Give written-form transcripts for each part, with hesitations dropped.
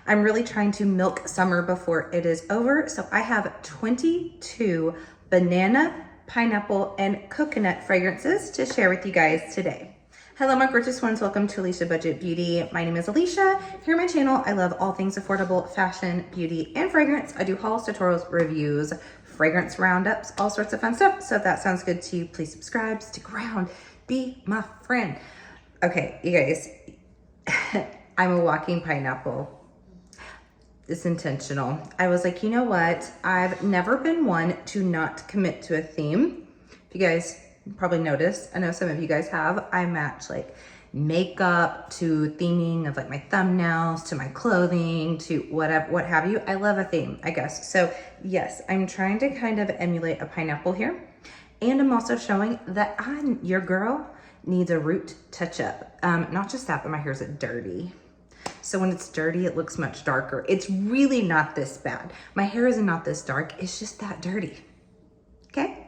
I'm really trying to milk summer before it is over. So I have 22 banana, pineapple, and coconut fragrances to share with you guys today. Hello, my gorgeous ones. Welcome to Aleisha Budget Beauty. My name is Aleisha. Here on my channel, I love all things affordable, fashion, beauty, and fragrance. I do hauls, tutorials, reviews, fragrance roundups, all sorts of fun stuff. So if that sounds good to you, please subscribe, stick around, be my friend. Okay, you guys, I'm a walking pineapple. It's intentional. I was like, you know what? I've never been one to not commit to a theme. If you guys probably noticed, I know some of you guys have, I match like makeup to theming of like my thumbnails to my clothing to whatever, what have you. I love a theme, I guess. So yes, I'm trying to kind of emulate a pineapple here. And I'm also showing that your girl needs a root touch up. Not just that, but my hair's dirty. So when it's dirty, it looks much darker. It's really not this bad. My hair is not this dark. It's just that dirty. Okay?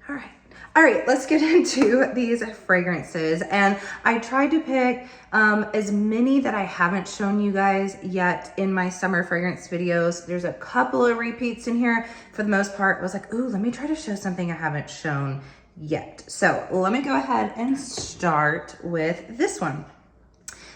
All right. All right, let's get into these fragrances. And I tried to pick as many that I haven't shown you guys yet in my summer fragrance videos. There's a couple of repeats in here. For the most part, I was like, ooh, let me try to show something I haven't shown yet. So let me go ahead and start with this one.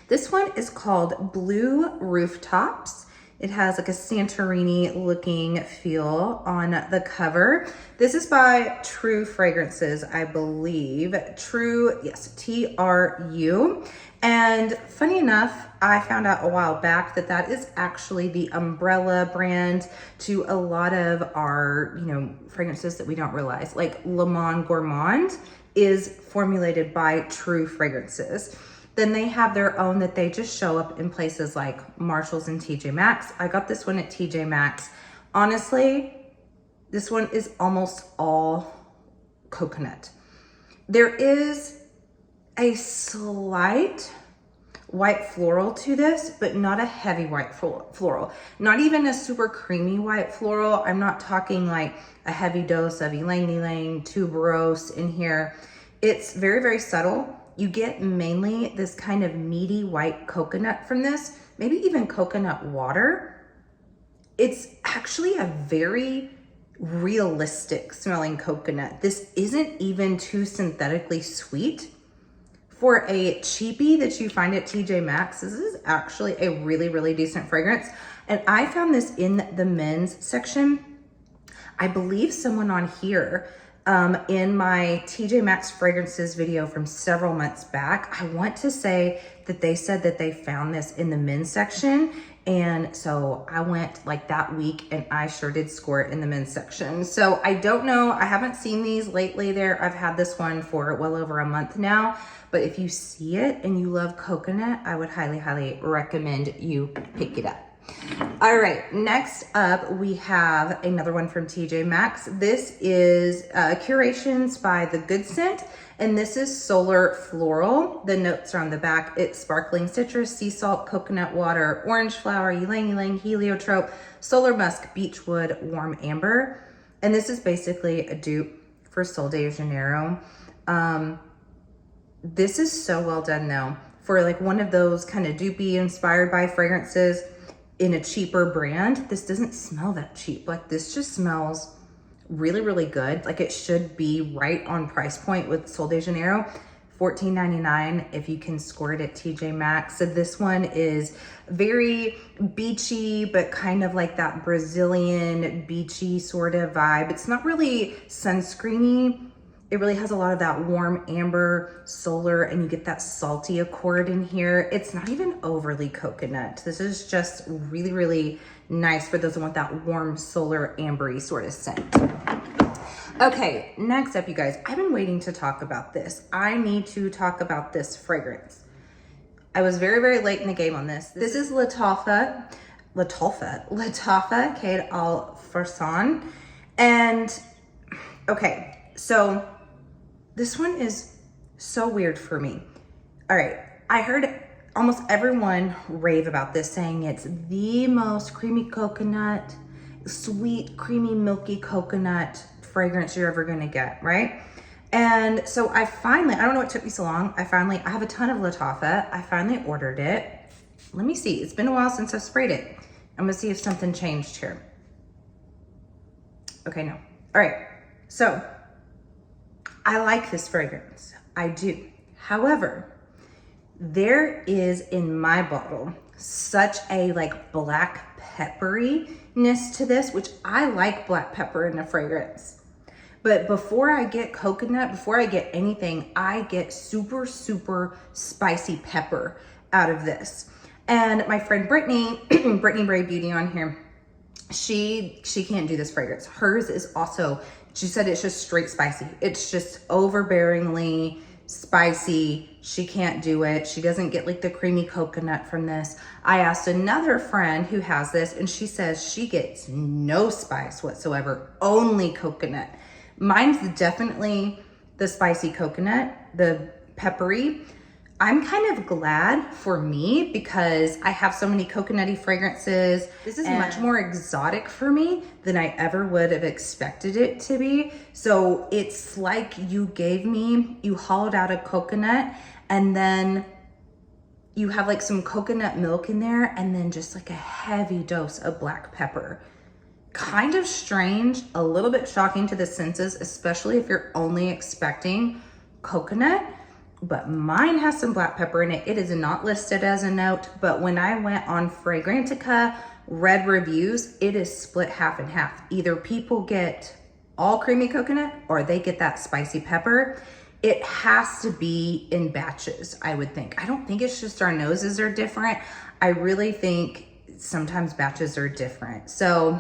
This one is called Blue Rooftops. It has like a Santorini looking feel on the cover. This is by True Fragrances, I believe. True, yes, T-R-U. And funny enough, I found out a while back that that is actually the umbrella brand to a lot of our, fragrances that we don't realize. Like Le Monde Gourmand is formulated by True Fragrances. Then they have their own that they just show up in places like Marshall's and TJ Maxx. I got this one at TJ Maxx. Honestly, this one is almost all coconut. There is a slight white floral to this, but not a heavy white floral. Not even a super creamy white floral. I'm not talking like a heavy dose of ylang ylang tuberose in here. It's very, very subtle. You get mainly this kind of meaty white coconut from this, maybe even coconut water. It's actually a very realistic smelling coconut. This isn't even too synthetically sweet. For a cheapie that you find at TJ Maxx, this is actually a really, really decent fragrance. And I found this in the men's section. I believe someone on here in my TJ Maxx fragrances video from several months back, I want to say that they said that they found this in the men's section. And so I went like that week and I sure did score it in the men's section. So I don't know, I haven't seen these lately there. I've had this one for well over a month now, but if you see it and you love coconut, I would highly, highly recommend you pick it up. All right, next up we have another one from TJ Maxx. This is Curations by The Good Scent, and this is Solar Floral. The notes are on the back. It's sparkling citrus, sea salt, coconut water, orange flower, ylang ylang, heliotrope, solar musk, beechwood, warm amber. And this is basically a dupe for Sol de Janeiro. This is so well done though. For like one of those kind of dupey inspired by fragrances in a cheaper brand, this doesn't smell that cheap. Like this just smells really, really good. Like it should be right on price point with Sol de Janeiro. $14.99 if you can score it at TJ Maxx. So this one is very beachy, but kind of like that Brazilian beachy sort of vibe. It's not really sunscreeny. It really has a lot of that warm amber solar, and you get that salty accord in here. It's not even overly coconut. This is just really, really nice for those who want that warm solar ambery sort of scent. Okay, next up, you guys, I've been waiting to talk about this. I need to talk about this fragrance. I was very, very late in the game on this. This is Lataffa Cade Al Farsan. And okay, so this one is so weird for me. All right, I heard almost everyone rave about this, saying it's the most creamy coconut, sweet, creamy, milky coconut fragrance you're ever gonna get, right? And so I don't know what took me so long. I have a ton of Lataffa. I finally ordered it. Let me see. It's been a while since I've sprayed it. I'm gonna see if something changed here. Okay, no. All right, so I like this fragrance. I do. However, there is in my bottle such a like black pepperiness to this, which I like black pepper in a fragrance. But before I get coconut, before I get anything, I get super, super spicy pepper out of this. And my friend Brittany, Brittany Bray Beauty on here, she can't do this fragrance. Hers is also, she said it's just straight spicy. It's just overbearingly spicy. She can't do it. She doesn't get like the creamy coconut from this. I asked another friend who has this and she says she gets no spice whatsoever, only coconut. Mine's definitely the spicy coconut, the peppery. I'm kind of glad for me because I have so many coconutty fragrances. This is much more exotic for me than I ever would have expected it to be. So it's like you hollowed out a coconut and then you have like some coconut milk in there and then just like a heavy dose of black pepper. Kind of strange, a little bit shocking to the senses, especially if you're only expecting coconut. But mine has some black pepper in it. It is not listed as a note, but when I went on Fragrantica, read reviews, it is split half and half. Either people get all creamy coconut or they get that spicy pepper. It has to be in batches, I would think. I don't think it's just our noses are different. I really think sometimes batches are different. So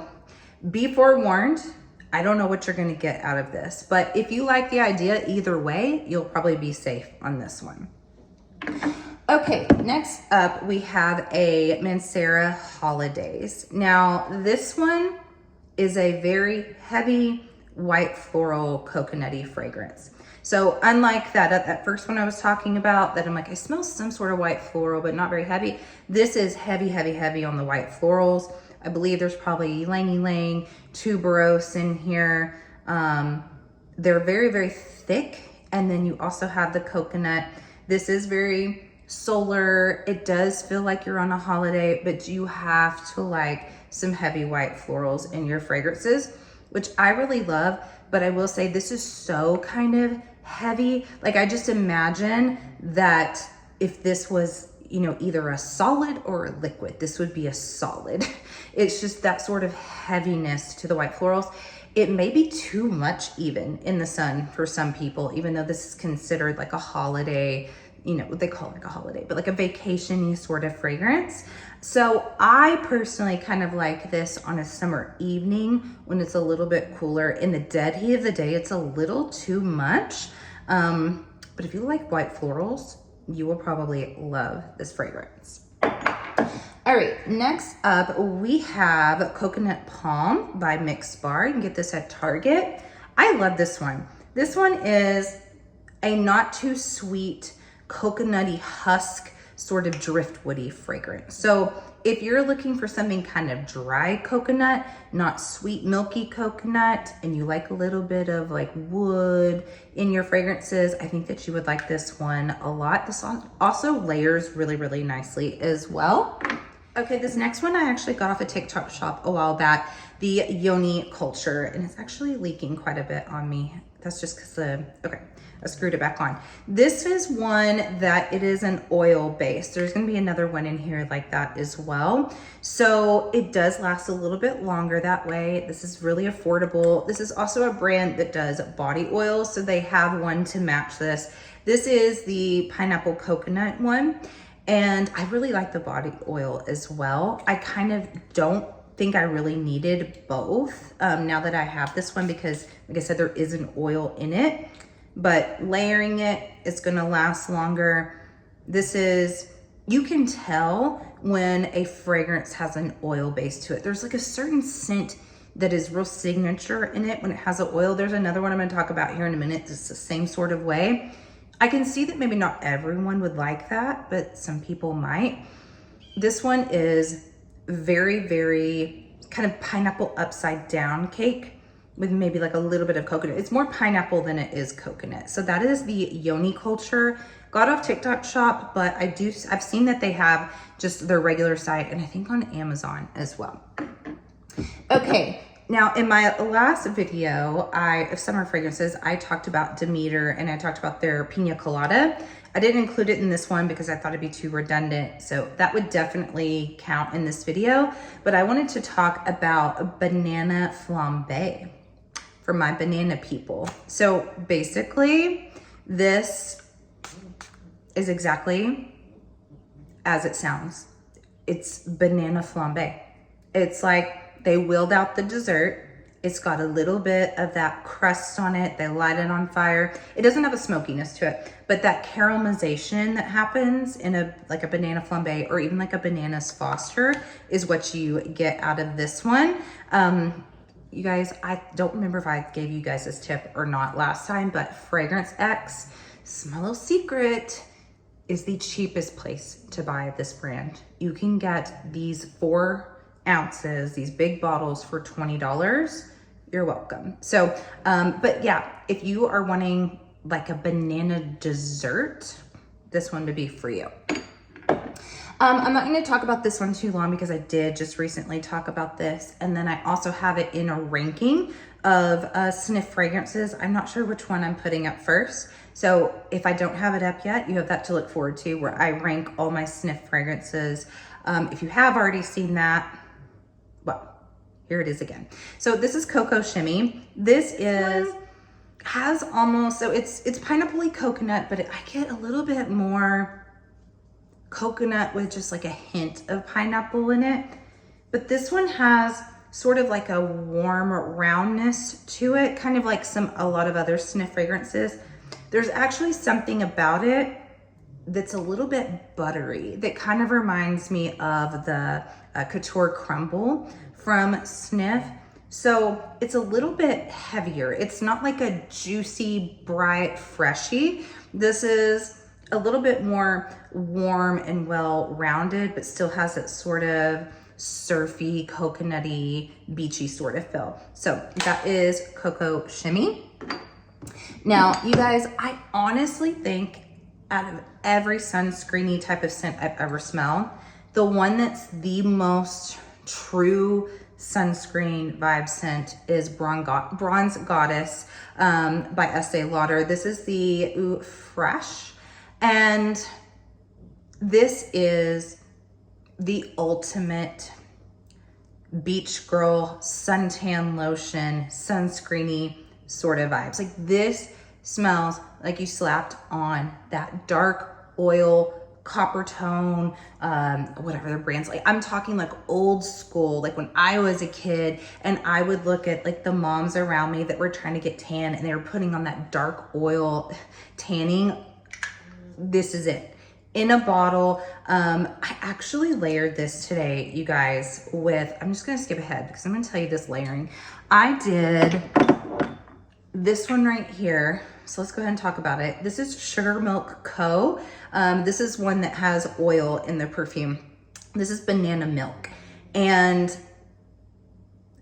be forewarned. I don't know what you're gonna get out of this, but if you like the idea either way, you'll probably be safe on this one. Okay, next up we have a Mancera Holidays. Now this one is a very heavy white floral coconutty fragrance. So unlike that first one I was talking about, that I'm like, I smell some sort of white floral, but not very heavy. This is heavy, heavy, heavy on the white florals. I believe there's probably ylang ylang, tuberose in here. They're very, very thick. And then you also have the coconut. This is very solar. It does feel like you're on a holiday, but you have to like some heavy white florals in your fragrances, which I really love. But I will say this is so kind of heavy. Like I just imagine that if this was, you know, either a solid or a liquid, this would be a solid. It's just that sort of heaviness to the white florals. It may be too much even in the sun for some people, even though this is considered like a holiday, you know, what they call it like a holiday, but like a vacation-y sort of fragrance. So I personally kind of like this on a summer evening when it's a little bit cooler. In the dead heat of the day, it's a little too much. But if you like white florals, you will probably love this fragrance. All right, next up we have Coconut Palm by Mix Bar. You can get this at Target. I love this one. This one is a not too sweet coconutty husk sort of driftwoody fragrance. So if you're looking for something kind of dry coconut, not sweet milky coconut, and you like a little bit of like wood in your fragrances, I think that you would like this one a lot. This also layers really, really nicely as well. Okay, this next one I actually got off a TikTok shop a while back, the Yoni Culture, and it's actually leaking quite a bit on me. That's just because I screwed it back on. This is one that it is an oil base. There's gonna be another one in here like that as well. So it does last a little bit longer that way. This is really affordable. This is also a brand that does body oil, so they have one to match this. This is the pineapple coconut one, and I really like the body oil as well. I kind of don't think I really needed both now that I have this one because, like I said, there is an oil in it. But layering it, it's gonna last longer. This is, you can tell when a fragrance has an oil base to it. There's like a certain scent that is real signature in it when it has an oil. There's another one I'm gonna talk about here in a minute. It's the same sort of way. I can see that maybe not everyone would like that, but some people might. This one is very, very kind of pineapple upside down cake with maybe like a little bit of coconut. It's more pineapple than it is coconut. So that is the Yoni Culture. Got off TikTok shop, but I've seen that they have just their regular site, and I think on Amazon as well. Okay, now in my last video of summer fragrances, I talked about Demeter and I talked about their Pina Colada. I didn't include it in this one because I thought it'd be too redundant. So that would definitely count in this video, but I wanted to talk about Banana Flambe for my banana people. So basically this is exactly as it sounds. It's banana flambe. It's like they wheeled out the dessert. It's got a little bit of that crust on it. They light it on fire. It doesn't have a smokiness to it, but that caramelization that happens in like a banana flambe or even like a bananas Foster is what you get out of this one. You guys, I don't remember if I gave you guys this tip or not last time, but Fragrance X, my little secret, is the cheapest place to buy this brand. You can get these 4 ounces, these big bottles for $20. You're welcome. So, but yeah, if you are wanting like a banana dessert, this one would be for you. I'm not going to talk about this one too long because I did just recently talk about this. And then I also have it in a ranking of sniff fragrances. I'm not sure which one I'm putting up first. So if I don't have it up yet, you have that to look forward to, where I rank all my sniff fragrances. If you have already seen that, well, here it is again. So this is Cocoa Shimmy. This has almost, so it's pineapple-y coconut, but I get a little bit more coconut with just like a hint of pineapple in it. But this one has sort of like a warm roundness to it, kind of like a lot of other sniff fragrances. There's actually something about it that's a little bit buttery that kind of reminds me of the Couture Crumble from Sniff. So it's a little bit heavier. It's not like a juicy, bright, freshy. This is a little bit more warm and well-rounded, but still has that sort of surfy, coconutty, beachy sort of feel. So that is Cocoa Shimmy. Now, you guys, I honestly think out of every sunscreeny type of scent I've ever smelled, the one that's the most true sunscreen vibe scent is Bronze Goddess by Estee Lauder. This is the Eau Fresh, and this is the ultimate beach girl suntan lotion, sunscreeny sort of vibes. Like, this smells like you slapped on that dark oil, copper tone, whatever the brand's like. I'm talking like old school, like when I was a kid and I would look at like the moms around me that were trying to get tan and they were putting on that dark oil tanning. This is it. In a bottle. I actually layered this today, you guys, with, I'm just gonna skip ahead because I'm gonna tell you this layering. I did this one right here. So let's go ahead and talk about it. This is Sugar Milk Co. This is one that has oil in the perfume. This is banana milk. And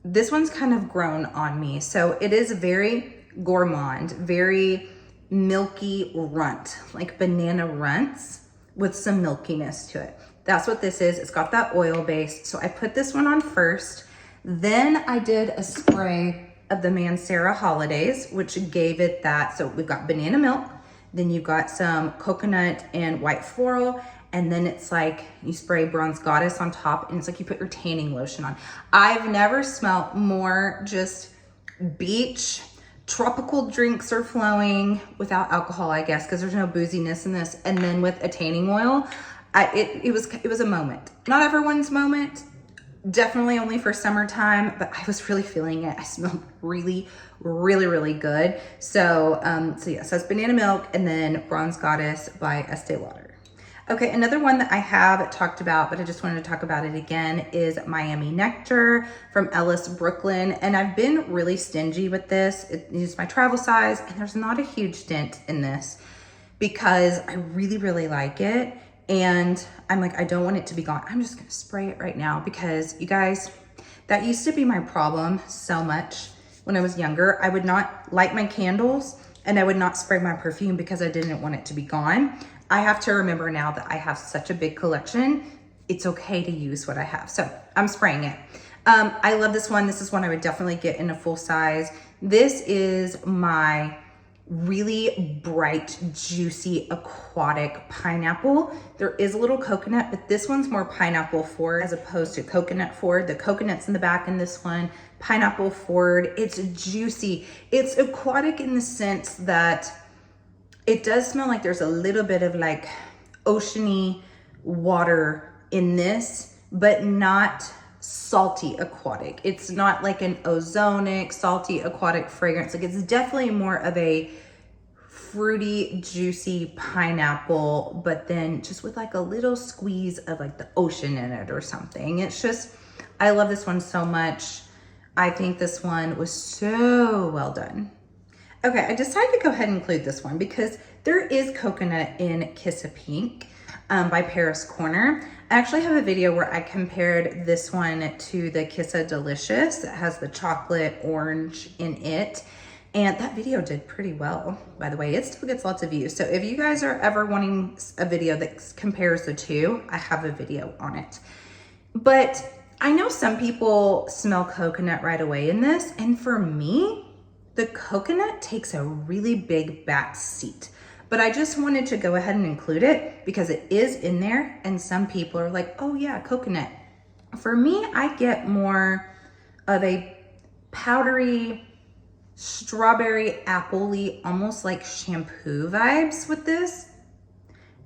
this one's kind of grown on me. So it is very gourmand, very milky runt, like banana runts with some milkiness to it. That's what this is. It's got that oil base. So I put this one on first. Then I did a spray of the Mancera Holidays, which gave it that. So we've got banana milk, then you've got some coconut and white floral, and then it's like you spray Bronze Goddess on top, and it's like you put your tanning lotion on. I've never smelled more just beach. Tropical drinks are flowing without alcohol, I guess, because there's no booziness in this. And then with a tanning oil, it was a moment. Not everyone's moment. Definitely only for summertime, but I was really feeling it. I smelled really, really, really good. So, yeah, so it's banana milk and then Bronze Goddess by Estee Lauder. Okay, another one that I have talked about, but I just wanted to talk about it again, is Miami Nectar from Ellis Brooklyn. And I've been really stingy with this. It is my travel size, and there's not a huge dent in this because I really, really like it. And I'm like, I don't want it to be gone. I'm just gonna spray it right now because, you guys, that used to be my problem so much when I was younger, I would not light my candles and I would not spray my perfume because I didn't want it to be gone. I have to remember now that I have such a big collection, it's okay to use what I have. So I'm spraying it. I love this one. This is one I would definitely get in a full size. This is my really bright, juicy, aquatic pineapple. There is a little coconut, but this one's more pineapple forward as opposed to coconut forward. The coconut's in the back in this one, pineapple forward. It's juicy. It's aquatic in the sense that it does smell like there's a little bit of like oceany water in this, but not salty aquatic. It's not like an ozonic, salty aquatic fragrance. Like it's definitely more of a fruity, juicy pineapple, but then just with like a little squeeze of like the ocean in it or something. It's just, I love this one so much. I think this one was so well done. Okay, I decided to go ahead and include this one because there is coconut in Kiss a Pink by Paris Corner. I actually have a video where I compared this one to the Kiss a Delicious that has the chocolate orange in it. And that video did pretty well, by the way. It still gets lots of views. So if you guys are ever wanting a video that compares the two, I have a video on it. But I know some people smell coconut right away in this. And for me, the coconut takes a really big back seat. But I just wanted to go ahead and include it because it is in there. And some people are like, oh yeah, coconut. For me, I get more of a powdery, strawberry, apple-y, almost like shampoo vibes with this.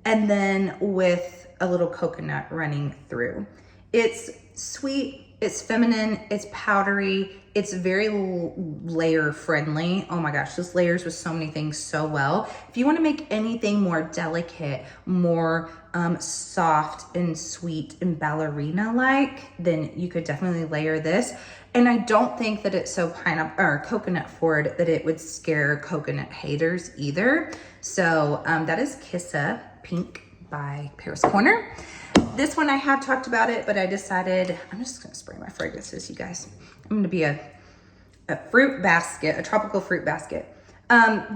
And then with a little coconut running through. It's sweet, it's feminine, it's powdery, it's very layer friendly. Oh my gosh, this layers with so many things so well. If you want to make anything more delicate, more soft and sweet and ballerina-like, then you could definitely layer this. And I don't think that it's so pineapple or coconut forward that it would scare coconut haters either. So that is Kiss a Pink by Paris Corner. This one I have talked about it, but I decided I'm just gonna spray my fragrances, you guys. I'm gonna be a fruit basket, a tropical fruit basket.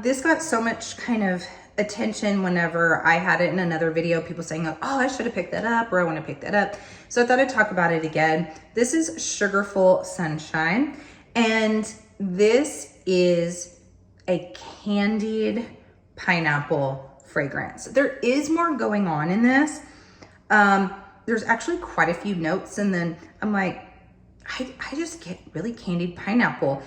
This got so much kind of attention whenever I had it in another video, people saying, oh, I should have picked that up, or I want to pick that up. So I thought I'd talk about it again. This is Sugarful Sunshine, and this is a candied pineapple fragrance. There is more going on in this. There's actually quite a few notes, and then I'm like, I just get really candied pineapple.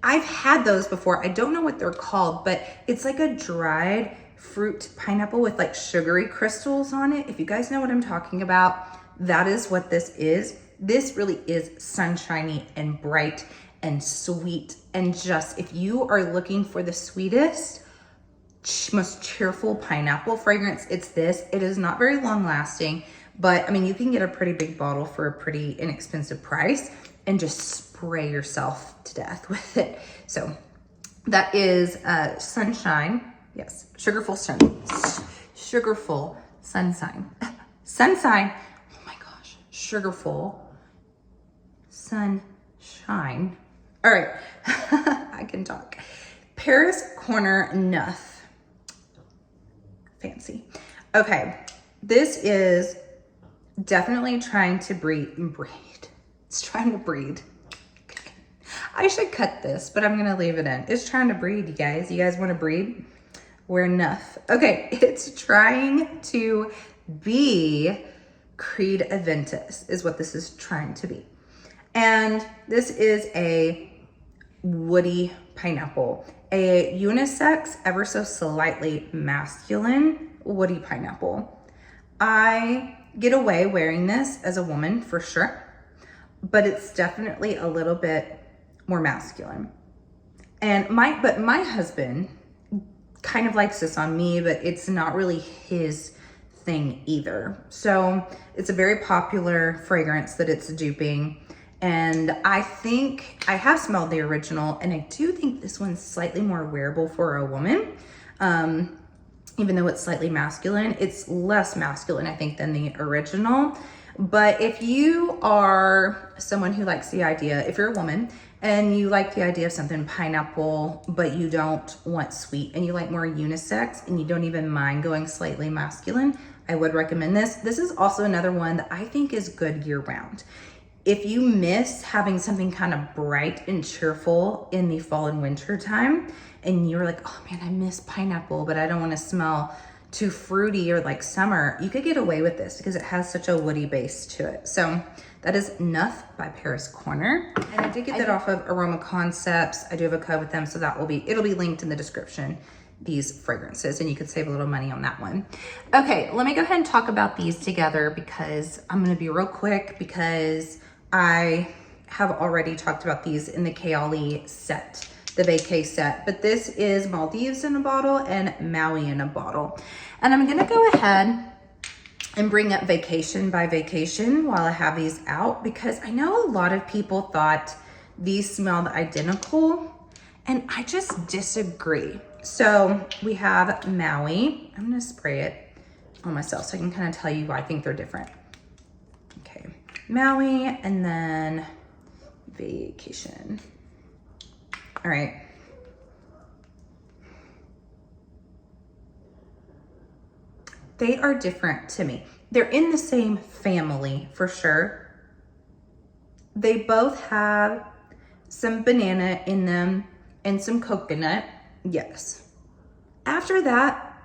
I've had those before. I don't know what they're called, but it's like a dried fruit pineapple with like sugary crystals on it. If you guys know what I'm talking about, that is what this is. This really is sunshiny and bright and sweet. And just, if you are looking for the sweetest, most cheerful pineapple fragrance, it's this. It is not very long lasting, but I mean, you can get a pretty big bottle for a pretty inexpensive price and just spray yourself to death with it. So that is Sunshine. Yes, Sugarful Sunshine. Sunshine. Oh my gosh, Sugarful Sunshine. All right, I can talk. Paris Corner Nuff. Fancy. Okay, this is definitely trying to breathe. It's trying to breathe. I should cut this, but I'm gonna leave it in. It's trying to breathe, you guys. You guys wanna breathe? We're enough. Okay, it's trying to be Creed Aventus is what this is trying to be. And this is a woody pineapple, a unisex, ever so slightly masculine woody pineapple. I get away wearing this as a woman for sure, but it's definitely a little bit more masculine. And my husband kind of likes this on me, but it's not really his thing either. So it's a very popular fragrance that it's duping. And I think I have smelled the original, and I do think this one's slightly more wearable for a woman. Even though it's slightly masculine, it's less masculine, I think, than the original. But if you are someone who likes the idea, if you're a woman and you like the idea of something pineapple, but you don't want sweet, and you like more unisex, and you don't even mind going slightly masculine, I would recommend this. This is also another one that I think is good year round. If you miss having something kind of bright and cheerful in the fall and winter time, and you're like, oh man, I miss pineapple, but I don't want to smell too fruity or like summer, you could get away with this because it has such a woody base to it. So that is Nuff by Paris Corner. And I did get that off of Aroma Concepts. I do have a code with them, so it'll be linked in the description, these fragrances, and you could save a little money on that one. Okay, let me go ahead and talk about these together because I'm gonna be real quick because I have already talked about these in the Kaoli set, the vacay set, but this is Maldives in a bottle and Maui in a bottle. And I'm gonna go ahead and bring up Vacation by Vacation while I have these out, because I know a lot of people thought these smelled identical, and I just disagree. So we have Maui. I'm gonna spray it on myself so I can kind of tell you why I think they're different. Okay, Maui, and then Vacation. All right. They are different to me. They're in the same family for sure. They both have some banana in them and some coconut, yes. After that,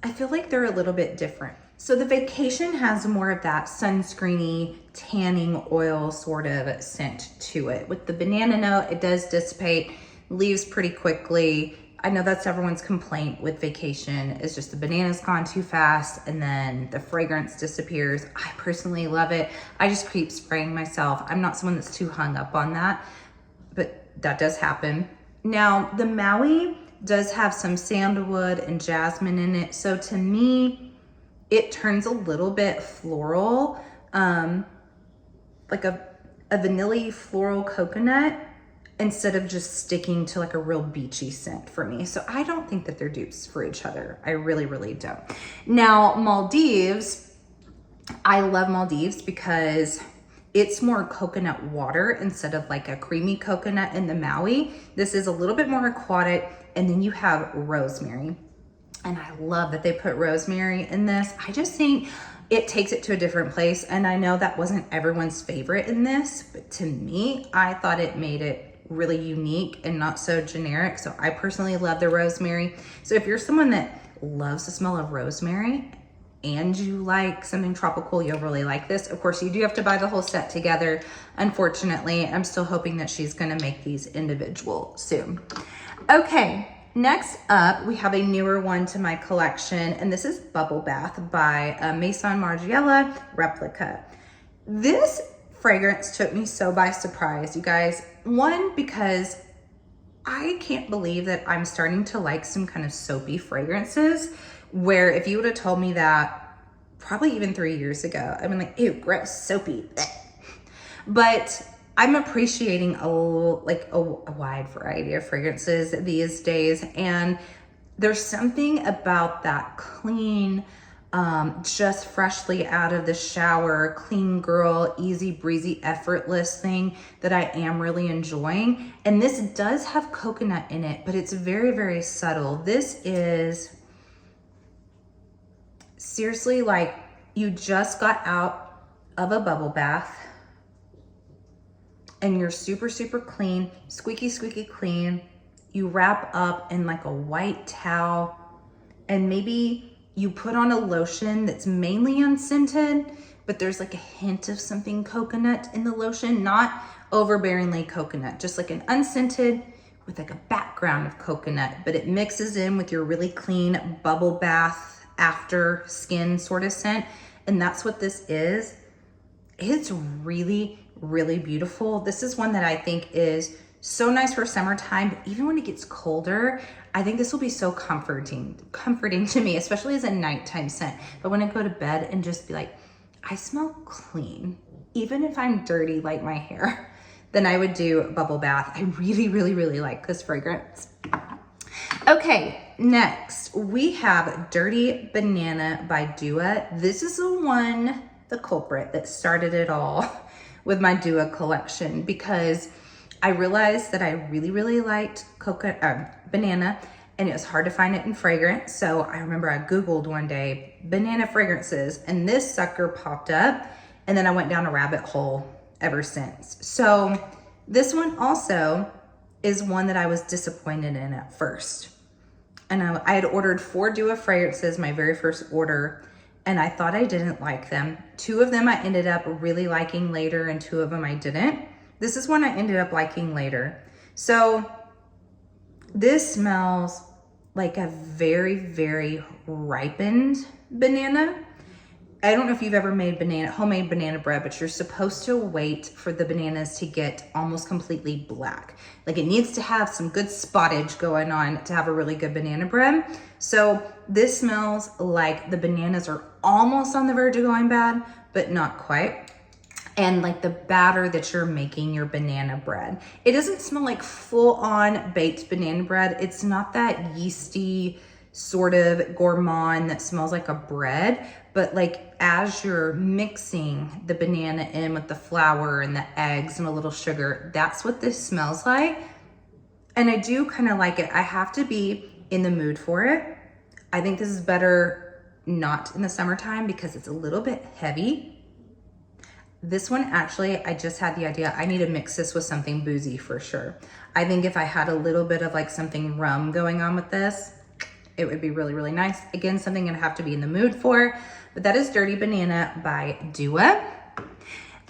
I feel like they're a little bit different. So the Vacation has more of that sunscreeny, tanning oil sort of scent to it. With the banana note, it does dissipate, leaves pretty quickly. I know that's everyone's complaint with Vacation, is just the banana's gone too fast and then the fragrance disappears. I personally love it. I just keep spraying myself. I'm not someone that's too hung up on that, but that does happen. Now, the Maui does have some sandalwood and jasmine in it. So to me, it turns a little bit floral, like a vanilla floral coconut, instead of just sticking to like a real beachy scent for me. So I don't think that they're dupes for each other. I really, really don't. Now, Maldives, I love Maldives because it's more coconut water instead of like a creamy coconut in the Maui. This is a little bit more aquatic, and then you have rosemary. And I love that they put rosemary in this. I just think it takes it to a different place. And I know that wasn't everyone's favorite in this, but to me, I thought it made it really unique and not so generic. So I personally love the rosemary. So if you're someone that loves the smell of rosemary and you like something tropical, you'll really like this. Of course, you do have to buy the whole set together. Unfortunately, I'm still hoping that she's gonna make these individual soon. Okay, next up, we have a newer one to my collection, and this is Bubble Bath by Maison Margiela Replica. This fragrance took me so by surprise, you guys. One, because I can't believe that I'm starting to like some kind of soapy fragrances, where if you would have told me that probably even 3 years ago, I've been like, ew, gross, soapy. But I'm appreciating a wide variety of fragrances these days. And there's something about that clean, just freshly out of the shower, clean girl, easy breezy, effortless thing that I am really enjoying. And this does have coconut in it, but it's very, very subtle. This is seriously like you just got out of a bubble bath and you're super, super clean, squeaky, squeaky clean. You wrap up in like a white towel, and maybe you put on a lotion that's mainly unscented, but there's like a hint of something coconut in the lotion, not overbearingly coconut, just like an unscented with like a background of coconut, but it mixes in with your really clean bubble bath after skin sort of scent. And that's what this is. It's really, really beautiful. This is one that I think is so nice for summertime, but even when it gets colder, I think this will be so comforting to me, especially as a nighttime scent. But when I go to bed and just be like, I smell clean, even if I'm dirty like my hair, then I would do bubble bath. I really, really, really like this fragrance. Okay, next we have Dirty Banana by Dua. This is the culprit that started it all with my Dua collection, because I realized that I really liked banana, and it was hard to find it in fragrance. So I remember I Googled one day, banana fragrances, and this sucker popped up, and then I went down a rabbit hole ever since. So this one also is one that I was disappointed in at first. And I had ordered 4 Dua fragrances, my very first order, and I thought I didn't like them. 2 of them I ended up really liking later, and 2 of them I didn't. This is one I ended up liking later. So this smells like a very ripened banana. I don't know if you've ever made homemade banana bread, but you're supposed to wait for the bananas to get almost completely black. Like it needs to have some good spottage going on to have a really good banana bread. So this smells like the bananas are almost on the verge of going bad, but not quite. And like the batter that you're making your banana bread. It doesn't smell like full on baked banana bread. It's not that yeasty sort of gourmand that smells like a bread, but like as you're mixing the banana in with the flour and the eggs and a little sugar, that's what this smells like. And I do kind of like it. I have to be in the mood for it. I think this is better not in the summertime because it's a little bit heavy. This one, actually, I just had the idea, I need to mix this with something boozy for sure. I think if I had a little bit of like something rum going on with this, it would be really nice. Again, something I'd have to be in the mood for, but that is Dirty Banana by Dua.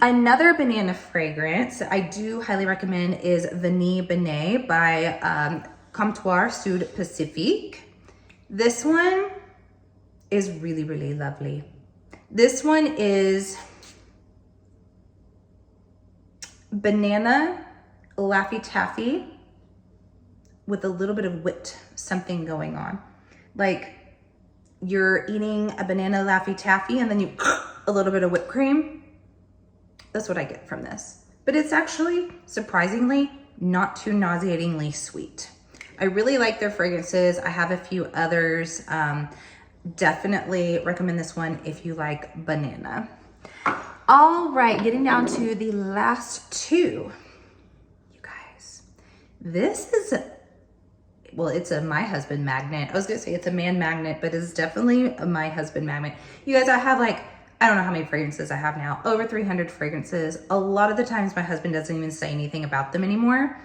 Another banana fragrance I do highly recommend is Vanille Benet by Comptoir Sud Pacifique. This one is really lovely. This one is banana Laffy Taffy with a little bit of whipped something going on. Like you're eating a banana Laffy Taffy and then you a little bit of whipped cream. That's what I get from this. But it's actually surprisingly not too nauseatingly sweet. I really like their fragrances. I have a few others. Definitely recommend this one if you like banana. All right, getting down to the last 2. You guys, this is, well, it's a my husband magnet. I was gonna say it's a man magnet, but it's definitely a my husband magnet. You guys, I have like, I don't know how many fragrances I have now, over 300 fragrances. A lot of the times my husband doesn't even say anything about them anymore.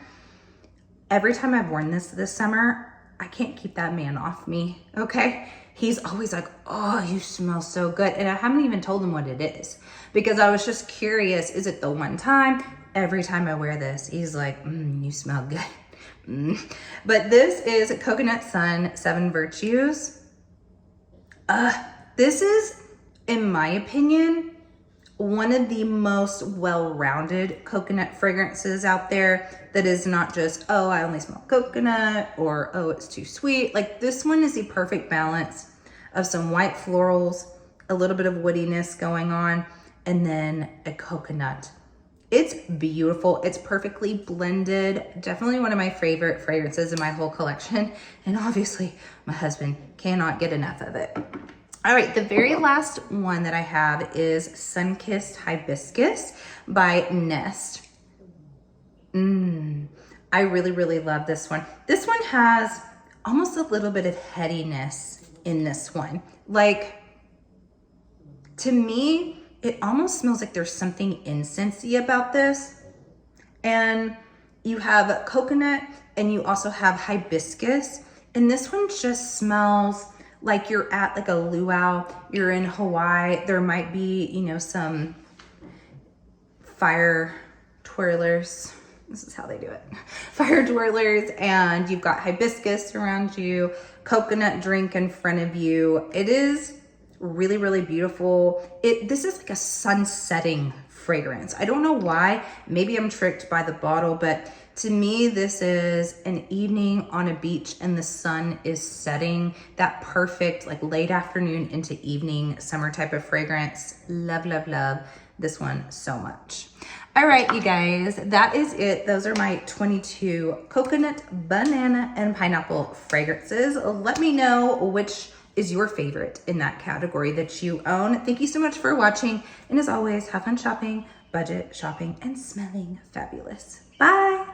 Every time I've worn this summer, I can't keep that man off me, okay? He's always like, oh, you smell so good. And I haven't even told him what it is because I was just curious, is it the one time? Every time I wear this, he's like, you smell good. But this is Coconut Sun 7 Virtues. This is, in my opinion, one of the most well-rounded coconut fragrances out there that is not just, oh, I only smell coconut, or oh, it's too sweet. Like this one is the perfect balance of some white florals, a little bit of woodiness going on, and then a coconut. It's beautiful. It's perfectly blended. Definitely one of my favorite fragrances in my whole collection. And obviously my husband cannot get enough of it. All right, the very last one that I have is Sunkissed Hibiscus by Nest. I really love this one. This one has almost a little bit of headiness in this one. Like, to me, it almost smells like there's something incensey about this. And you have coconut and you also have hibiscus. And this one just smells like you're at like a luau, you're in Hawaii. There might be, you know, some fire twirlers. This is how they do it. Fire twirlers, and you've got hibiscus around you, coconut drink in front of you. It is really beautiful. This is like a sunsetting fragrance. I don't know why. Maybe I'm tricked by the bottle, but to me, this is an evening on a beach and the sun is setting. That perfect like late afternoon into evening summer type of fragrance. Love this one so much. All right, you guys, that is it. Those are my 22 coconut, banana, and pineapple fragrances. Let me know which is your favorite in that category that you own. Thank you so much for watching. And as always, have fun shopping, budget shopping, and smelling fabulous. Bye.